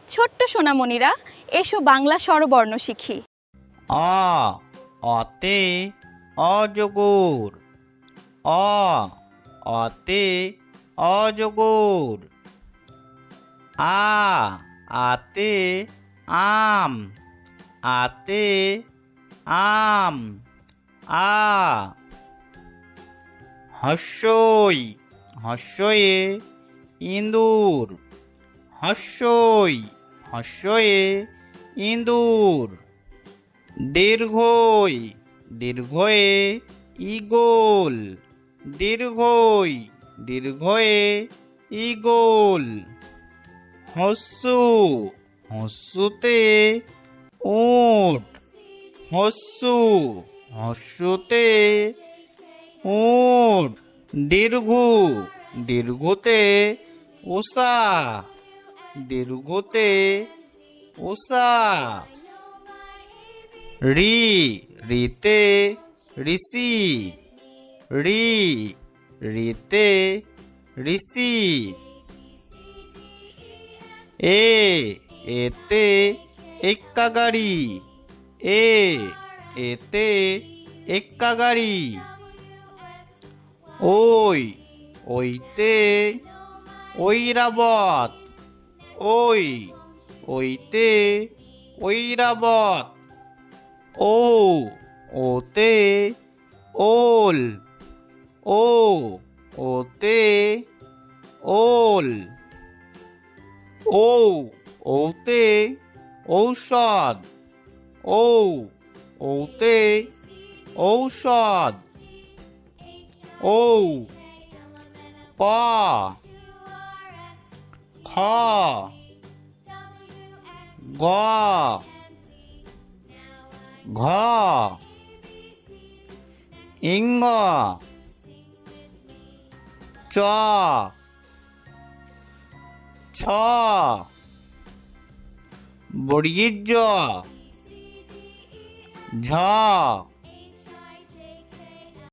ছোট্ট সোনামণিরা, এসো বাংলা স্বরবর্ণ শিখি। অ অতে অজগর। অ অতে অজগর। আ আতে আম। আতে আম। আ হস্যই হস্যয়ে ইঁদুর। হস্যই হস্যয়ে ইঁদুর। দীর্ঘই দীর্ঘয়ে ঈগল। দীর্ঘই দীর্ঘয়ে ঈগল। হস্যু হস্যুতে উট। হস্যু হস্যুতে উট। দীর্ঘু দীর্ঘুতে উষা। দীর্ঘুতে উষা। রি রিতে ঋষি। রি রিতে ঋষি। এ এতে এক্কা গাড়ি। এ এতে এক্কা গাড়ি। ওই ওইতে ঐরাবত। ওই ওইতে ঐরাবত। ও ওতে ওল। ও ওতে ওল। ও ওতে ঔষধ। ও ওতে ঔষধ। ও ক খ গ ঘ ইঙ্গ চ ছ বর্গীয় ঝ